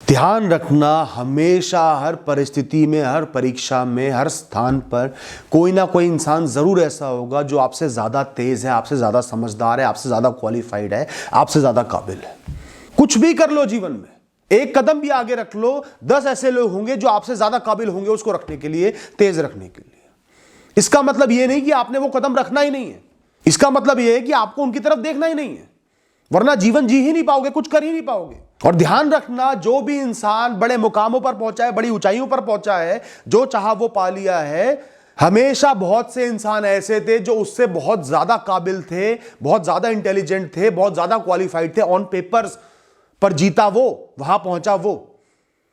ध्यान रखना, हमेशा हर परिस्थिति में, हर परीक्षा में, हर स्थान पर कोई ना कोई इंसान जरूर ऐसा होगा जो आपसे ज्यादा तेज है, आपसे ज्यादा समझदार है, आपसे ज्यादा क्वालिफाइड है, आपसे ज्यादा काबिल है। कुछ भी कर लो जीवन में, एक कदम भी आगे रख लो, 10 ऐसे लोग होंगे जो आपसे ज्यादा काबिल होंगे उसको रखने के लिए, तेज रखने के लिए। इसका मतलब यह नहीं कि आपने वो कदम रखना ही नहीं है, इसका मतलब यह है कि आपको उनकी तरफ देखना ही नहीं है, वरना जीवन जी ही नहीं पाओगे, कुछ कर ही नहीं पाओगे। और ध्यान रखना, जो भी इंसान बड़े मुकामों पर पहुंचा है, बड़ी ऊंचाइयों पर पहुंचा है, जो चाहा वो पा लिया है, हमेशा बहुत से इंसान ऐसे थे जो उससे बहुत ज्यादा काबिल थे, बहुत ज्यादा इंटेलिजेंट थे, बहुत ज्यादा क्वालिफाइड थे ऑन पेपर्स, पर जीता वो, वहां पहुंचा वो।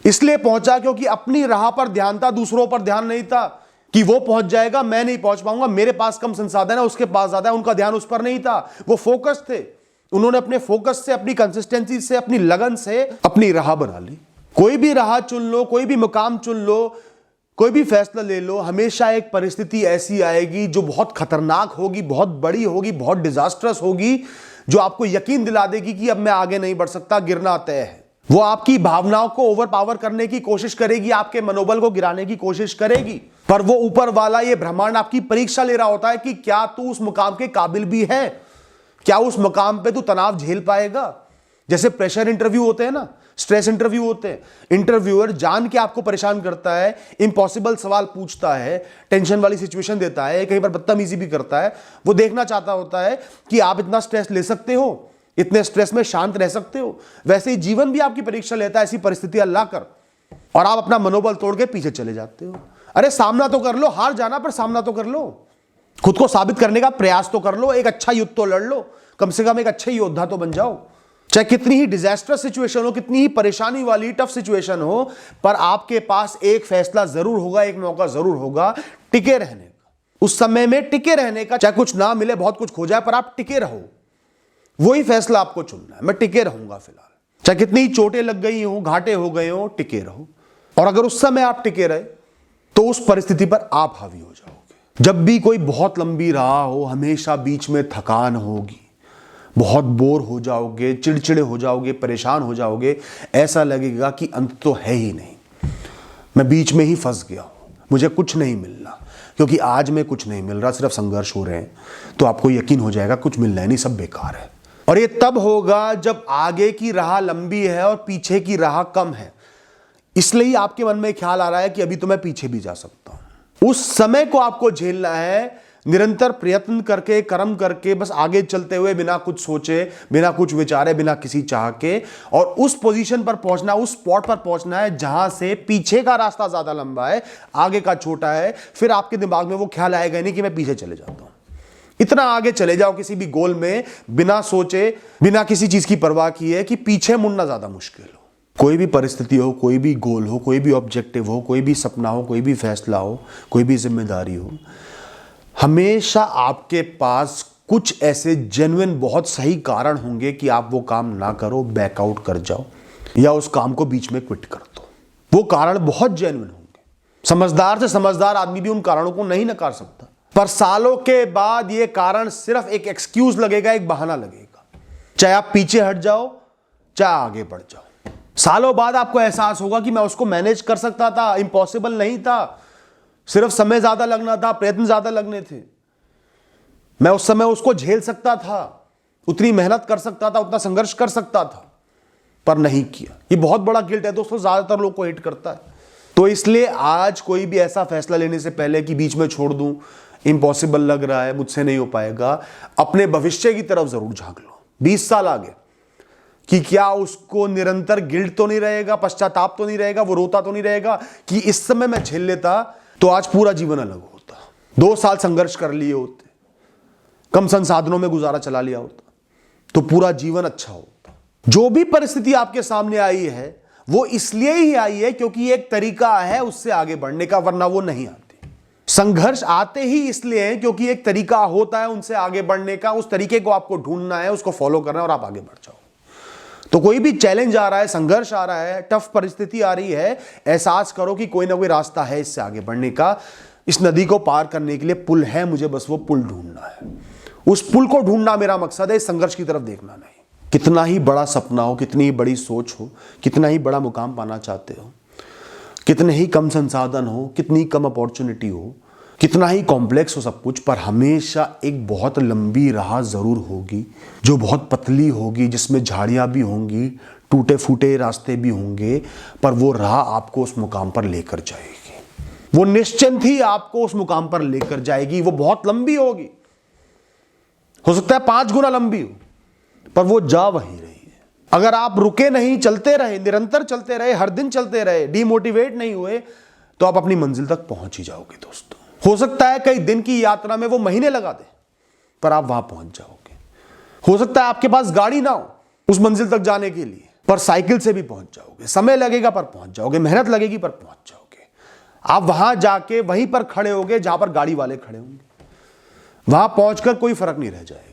इसलिए पहुंचा क्योंकि अपनी राह पर ध्यान था, दूसरों पर ध्यान नहीं था कि वो पहुंच जाएगा, मैं नहीं पहुंच पाऊंगा, मेरे पास कम संसाधन है, उसके पास ज्यादा है। उनका ध्यान उस पर नहीं था, वो फोकस थे। उन्होंने अपने फोकस से, अपनी कंसिस्टेंसी से, अपनी लगन से अपनी राह बना ली। कोई भी राह चुन लो, कोई भी मुकाम चुन लो, कोई भी फैसला ले लो, हमेशा एक परिस्थिति ऐसी आएगी जो बहुत खतरनाक होगी, बहुत बड़ी होगी, बहुत डिजास्टरस होगी, जो आपको यकीन दिला देगी कि अब मैं आगे नहीं बढ़ सकता, गिरना तय है। वो आपकी भावनाओं को ओवर पावर करने की कोशिश करेगी, आपके मनोबल को गिराने की कोशिश करेगी, पर वो ऊपर वाला, ये ब्रह्मांड आपकी परीक्षा ले रहा होता है कि क्या तू उस मुकाम के काबिल भी है, क्या उस मुकाम पे तू तनाव झेल पाएगा। जैसे प्रेशर इंटरव्यू होते हैं ना, स्ट्रेस इंटरव्यू होते हैं, इंटरव्यूअर जान के आपको परेशान करता है, इम्पॉसिबल सवाल पूछता है, टेंशन वाली सिचुएशन देता है, कई बार बदतमीजी भी करता है। वो देखना चाहता होता है कि आप इतना स्ट्रेस ले सकते हो, इतने स्ट्रेस में शांत रह सकते हो। वैसे ही जीवन भी आपकी परीक्षा लेता है, ऐसी परिस्थितियां लाकर, और आप अपना मनोबल तोड़ के पीछे चले जाते हो। अरे सामना तो कर लो, हार जाना पर सामना तो कर लो, खुद को साबित करने का प्रयास तो कर लो, एक अच्छा युद्ध तो लड़ लो, कम से कम एक अच्छे योद्धा तो बन जाओ। चाहे कितनी ही डिजास्टर सिचुएशन हो, कितनी ही परेशानी वाली टफ सिचुएशन हो, पर आपके पास एक फैसला जरूर होगा, एक मौका जरूर होगा टिके रहने का। उस समय में टिके रहने का, चाहे कुछ ना मिले, बहुत कुछ खो जाए, पर आप टिके रहो, वही फैसला आपको चुनना है। मैं टिके रहूंगा फिलहाल, चाहे कितनी ही चोटें लग गई हो, घाटे हो गए हो, टिके रहो। और अगर उस समय आप टिके रहे तो उस परिस्थिति पर आप हावी हो जाओगे। जब भी कोई बहुत लंबी राह हो, हमेशा बीच में थकान होगी, बहुत बोर हो जाओगे, चिड़चिड़े हो जाओगे, परेशान हो जाओगे, ऐसा लगेगा कि अंत तो है ही नहीं, मैं बीच में ही फंस गया हूं, मुझे कुछ नहीं मिल रहा। क्योंकि आज में कुछ नहीं मिल रहा, सिर्फ संघर्ष हो रहे हैं, तो आपको यकीन हो जाएगा कुछ मिल रहा है नहीं, सब बेकार है। और ये तब होगा जब आगे की राह लंबी है और पीछे की राह कम है। इसलिए ही आपके मन में ख्याल आ रहा है कि अभी तो मैं पीछे भी जा सकता हूं। उस समय को आपको झेलना है, निरंतर प्रयत्न करके, कर्म करके, बस आगे चलते हुए, बिना कुछ सोचे, बिना कुछ विचारे, बिना किसी चाह के, और उस पोजीशन पर पहुंचना, उस स्पॉट पर पहुंचना है जहां से पीछे का रास्ता ज्यादा लंबा है, आगे का छोटा है। फिर आपके दिमाग में वो ख्याल आएगा नहीं कि मैं पीछे चले जाता हूं। इतना आगे चले जाओ किसी भी गोल में, बिना सोचे, बिना किसी चीज की परवाह किए, कि पीछे मुड़ना ज्यादा मुश्किल हो। कोई भी परिस्थिति हो, कोई भी गोल हो, कोई भी ऑब्जेक्टिव हो, कोई भी सपना हो, कोई भी फैसला हो, कोई भी जिम्मेदारी हो, हमेशा आपके पास कुछ ऐसे जेन्युइन, बहुत सही कारण होंगे कि आप वो काम ना करो, बैकआउट कर जाओ, या उस काम को बीच में क्विट कर दो। वो कारण बहुत जेन्युइन होंगे। समझदार से समझदार आदमी भी उन कारणों को नहीं नकार सकता, पर सालों के बाद ये कारण सिर्फ एक एक्सक्यूज लगेगा, एक बहाना लगेगा। चाहे आप पीछे हट जाओ, चाहे आगे बढ़ जाओ, सालों बाद आपको एहसास होगा कि मैं उसको मैनेज कर सकता था, इम्पॉसिबल नहीं था, सिर्फ समय ज्यादा लगना था, प्रयत्न ज्यादा लगने थे, मैं उस समय उसको झेल सकता था, उतनी मेहनत कर सकता था, उतना संघर्ष कर सकता था, पर नहीं किया। ये बहुत बड़ा गिल्ट है दोस्तों, ज्यादातर लोग को हिट करता है। तो इसलिए आज कोई भी ऐसा फैसला लेने से पहले कि बीच में छोड़ दूं, इम्पॉसिबल लग रहा है, मुझसे नहीं हो पाएगा, अपने भविष्य की तरफ जरूर झांक लो 20 साल आगे, कि क्या उसको निरंतर गिल्ट तो नहीं रहेगा, पश्चाताप तो नहीं रहेगा, वो रोता तो नहीं रहेगा कि इस समय मैं झेल लेता तो आज पूरा जीवन अलग होता, 2 साल संघर्ष कर लिए होते, कम संसाधनों में गुजारा चला लिया होता, तो पूरा जीवन अच्छा होता। जो भी परिस्थिति आपके सामने आई है वो इसलिए ही आई है क्योंकि एक तरीका है उससे आगे बढ़ने का, वरना वो नहीं आती। संघर्ष आते ही इसलिए है क्योंकि एक तरीका होता है उनसे आगे बढ़ने का, उस तरीके को आपको ढूंढना है, उसको फॉलो करना है और आप आगे बढ़ जाओ। तो कोई भी चैलेंज आ रहा है, संघर्ष आ रहा है, टफ परिस्थिति आ रही है, एहसास करो कि कोई ना कोई रास्ता है इससे आगे बढ़ने का। इस नदी को पार करने के लिए पुल है, मुझे बस वो पुल ढूंढना है। उस पुल को ढूंढना मेरा मकसद है, इस संघर्ष की तरफ देखना नहीं। कितना ही बड़ा सपना हो, कितनी ही बड़ी सोच हो, कितना ही बड़ा मुकाम पाना चाहते हो, कितने ही कम संसाधन हो, कितनी कम अपॉर्चुनिटी हो, कितना ही कॉम्प्लेक्स हो सब कुछ, पर हमेशा एक बहुत लंबी राह जरूर होगी जो बहुत पतली होगी, जिसमें झाड़ियां भी होंगी, टूटे फूटे रास्ते भी होंगे, पर वो राह आपको उस मुकाम पर लेकर जाएगी। वो निश्चिंत ही आपको उस मुकाम पर लेकर जाएगी। वो बहुत लंबी होगी, हो सकता है 5 गुना लंबी हो, पर वो जा वहीं रही है। अगर आप रुके नहीं, चलते रहे, निरंतर चलते रहे, हर दिन चलते रहे, डिमोटिवेट नहीं हुए, तो आप अपनी मंजिल तक पहुंच ही जाओगे दोस्तों। हो सकता है कई दिन की यात्रा में वो महीने लगा दे, पर आप वहां पहुंच जाओगे। हो सकता है आपके पास गाड़ी ना हो उस मंजिल तक जाने के लिए, पर साइकिल से भी पहुंच जाओगे। समय लगेगा पर पहुंच जाओगे, मेहनत लगेगी पर पहुंच जाओगे। आप वहां जाके वहीं पर खड़े होगे जहां पर गाड़ी वाले खड़े होंगे। वहां पहुंचकर कोई फर्क नहीं रह जाएगा।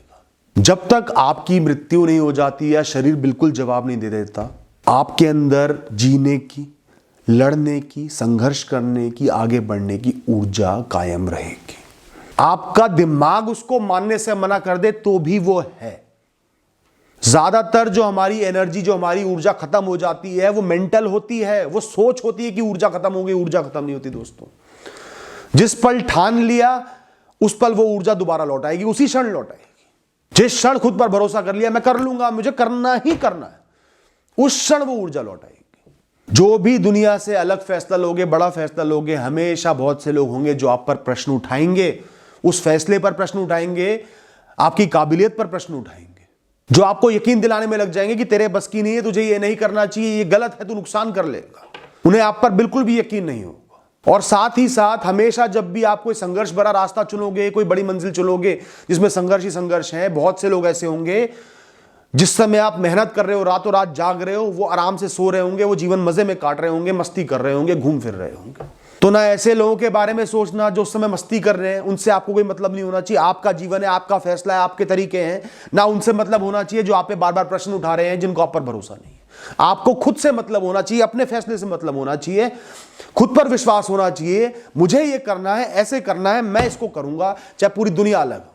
जब तक आपकी मृत्यु नहीं हो जाती या शरीर बिल्कुल जवाब नहीं दे देता, आपके अंदर जीने की, लड़ने की, संघर्ष करने की, आगे बढ़ने की ऊर्जा कायम रहेगी। आपका दिमाग उसको मानने से मना कर दे तो भी वो है। ज्यादातर जो हमारी एनर्जी, जो हमारी ऊर्जा खत्म हो जाती है, वो मेंटल होती है। वो सोच होती है कि ऊर्जा खत्म हो गई, ऊर्जा खत्म नहीं होती दोस्तों। जिस पल ठान लिया उस पल वो ऊर्जा दोबारा लौट आएगी, उसी क्षण लौट आएगी। जिस क्षण खुद पर भरोसा कर लिया, मैं कर लूंगा, मुझे करना ही करना है, उस क्षण वो ऊर्जा लौट आएगी। जो भी दुनिया से अलग फैसला लोगे, बड़ा फैसला लोगे, हमेशा बहुत से लोग होंगे जो आप पर प्रश्न उठाएंगे, उस फैसले पर प्रश्न उठाएंगे, आपकी काबिलियत पर प्रश्न उठाएंगे, जो आपको यकीन दिलाने में लग जाएंगे कि तेरे बस की नहीं है, तुझे ये नहीं करना चाहिए, ये गलत है, तू नुकसान कर लेगा। उन्हें आप पर बिल्कुल भी यकीन नहीं होगा। और साथ ही साथ हमेशा जब भी आप कोई संघर्ष भरा रास्ता चुनोगे, कोई बड़ी मंजिल चुनोगे जिसमें संघर्ष ही संघर्ष है, बहुत से लोग ऐसे होंगे जिस समय आप मेहनत कर रहे हो, रातों रात जाग रहे हो, वो आराम से सो रहे होंगे, वो जीवन मजे में काट रहे होंगे, मस्ती कर रहे होंगे, घूम फिर रहे होंगे। तो ना ऐसे लोगों के बारे में सोचना जो उस समय मस्ती कर रहे हैं, उनसे आपको कोई मतलब नहीं होना चाहिए। आपका जीवन है, आपका फैसला है, आपके तरीके हैं, ना उनसे मतलब होना चाहिए जो आप पे बार बार प्रश्न उठा रहे हैं, जिनको आप पर भरोसा नहीं है। आपको खुद से मतलब होना चाहिए, अपने फैसले से मतलब होना चाहिए, खुद पर विश्वास होना चाहिए। मुझे ये करना है, ऐसे करना है, मैं इसको करूंगा, चाहे पूरी दुनिया अलग हो,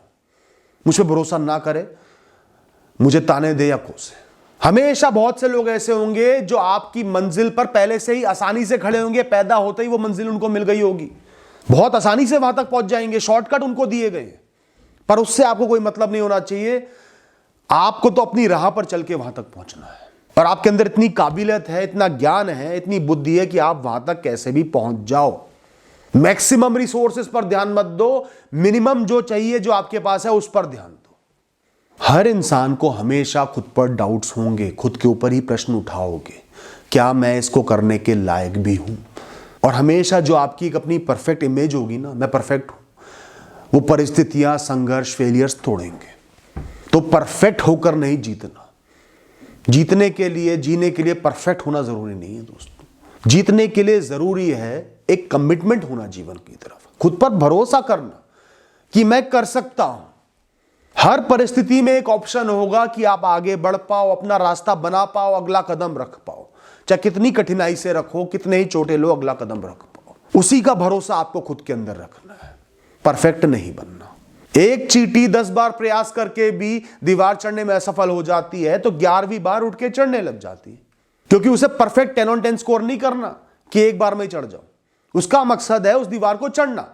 मुझ पर भरोसा ना करे, मुझे ताने दे या कोसे। हमेशा बहुत से लोग ऐसे होंगे जो आपकी मंजिल पर पहले से ही आसानी से खड़े होंगे, पैदा होते ही वो मंजिल उनको मिल गई होगी, बहुत आसानी से वहां तक पहुंच जाएंगे, शॉर्टकट उनको दिए गए, पर उससे आपको कोई मतलब नहीं होना चाहिए। आपको तो अपनी राह पर चल के वहां तक पहुंचना है, और आपके अंदर इतनी काबिलियत है, इतना ज्ञान है, इतनी बुद्धि है कि आप वहां तक कैसे भी पहुंच जाओ। मैक्सिमम रिसोर्सेस पर ध्यान मत दो, मिनिमम जो चाहिए, जो आपके पास है, उस पर ध्यान दो। हर इंसान को हमेशा खुद पर डाउट्स होंगे, खुद के ऊपर ही प्रश्न उठाओगे, क्या मैं इसको करने के लायक भी हूं। और हमेशा जो आपकी एक अपनी परफेक्ट इमेज होगी ना, मैं परफेक्ट हूं, वो परिस्थितियां, संघर्ष, फेलियर्स तोड़ेंगे। तो परफेक्ट होकर नहीं जीतना। जीतने के लिए, जीने के लिए परफेक्ट होना जरूरी नहीं है दोस्तों। जीतने के लिए जरूरी है एक कमिटमेंट होना जीवन की तरफ, खुद पर भरोसा करना कि मैं कर सकता हूं। हर परिस्थिति में एक ऑप्शन होगा कि आप आगे बढ़ पाओ, अपना रास्ता बना पाओ, अगला कदम रख पाओ, चाहे कितनी कठिनाई से रखो, कितने ही चोटे लो, अगला कदम रख पाओ। उसी का भरोसा आपको खुद के अंदर रखना है, परफेक्ट नहीं बनना। एक चींटी 10 बार प्रयास करके भी दीवार चढ़ने में असफल हो जाती है तो 11वीं बार उठ के चढ़ने लग जाती है, क्योंकि उसे परफेक्ट 10 on 10 स्कोर नहीं करना कि एक बार में चढ़ जाओ। उसका मकसद है उस दीवार को चढ़ना,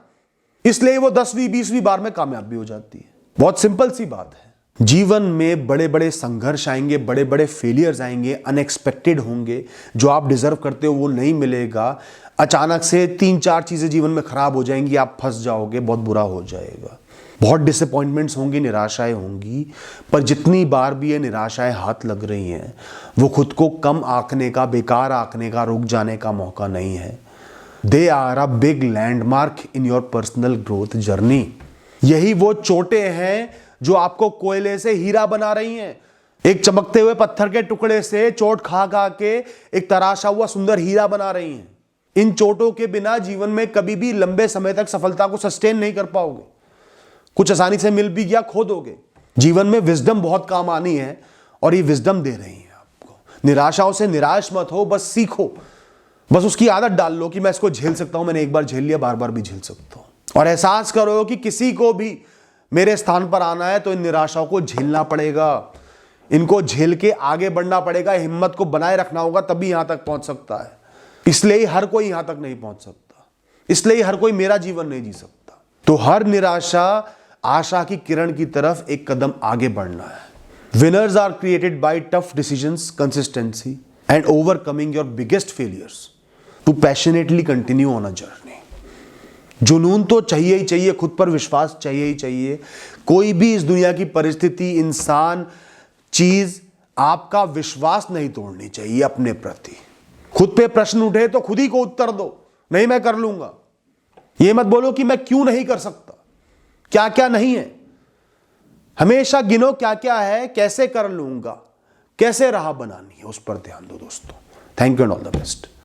इसलिए वो 10वीं 20वीं बार में कामयाब भी हो जाती है। बहुत सिंपल सी बात है। जीवन में बड़े बड़े संघर्ष आएंगे, बड़े बड़े फेलियर्स आएंगे, अनएक्सपेक्टेड होंगे, जो आप डिजर्व करते हो वो नहीं मिलेगा। अचानक से 3-4 चीजें जीवन में खराब हो जाएंगी, आप फंस जाओगे, बहुत बुरा हो जाएगा। बहुत डिसअपॉइंटमेंट्स होंगी, निराशाएं होंगी, पर जितनी बार भी ये निराशाएं हाथ लग रही हैं, वो खुद को कम आंकने का, बेकार आंकने का, रुक जाने का मौका नहीं है। They are a big landmark in your personal growth journey. यही वो चोटें हैं जो आपको कोयले से हीरा बना रही हैं। एक चमकते हुए पत्थर के टुकड़े से चोट खा खा के एक तराशा हुआ सुंदर हीरा बना रही हैं। इन चोटों के बिना जीवन में कभी भी लंबे समय तक सफलता को सस्टेन नहीं कर पाओगे। कुछ आसानी से मिल भी गया, खो दोगे। जीवन में विजडम बहुत काम आनी है, और ये विजडम दे रही है आपको। निराशाओं से निराश मत हो, बस सीखो, बस उसकी आदत डाल लो कि मैं इसको झेल सकता हूं, मैंने एक बार झेल लिया, बार बार भी झेल सकता हूं। और एहसास करो कि किसी को भी मेरे स्थान पर आना है तो इन निराशाओं को झेलना पड़ेगा, इनको झेल के आगे बढ़ना पड़ेगा, हिम्मत को बनाए रखना होगा, तभी यहां तक पहुंच सकता है। इसलिए ही हर कोई यहां तक नहीं पहुंच सकता, इसलिए ही हर कोई मेरा जीवन नहीं जी सकता। तो हर निराशा आशा की किरण की तरफ एक कदम आगे बढ़ना है। Winners are created by tough decisions, consistency and overcoming your biggest failures to passionately continue on a journey. जुनून तो चाहिए ही चाहिए, खुद पर विश्वास चाहिए ही चाहिए। कोई भी इस दुनिया की परिस्थिति, इंसान, चीज आपका विश्वास नहीं तोड़नी चाहिए अपने प्रति। खुद पे प्रश्न उठे तो खुद ही को उत्तर दो, नहीं मैं कर लूंगा। ये मत बोलो कि मैं क्यों नहीं कर सकता, क्या क्या नहीं है। हमेशा गिनो क्या क्या है, कैसे कर लूंगा, कैसे राह बनानी है, उस पर ध्यान दो दोस्तों। Thank you and all the best.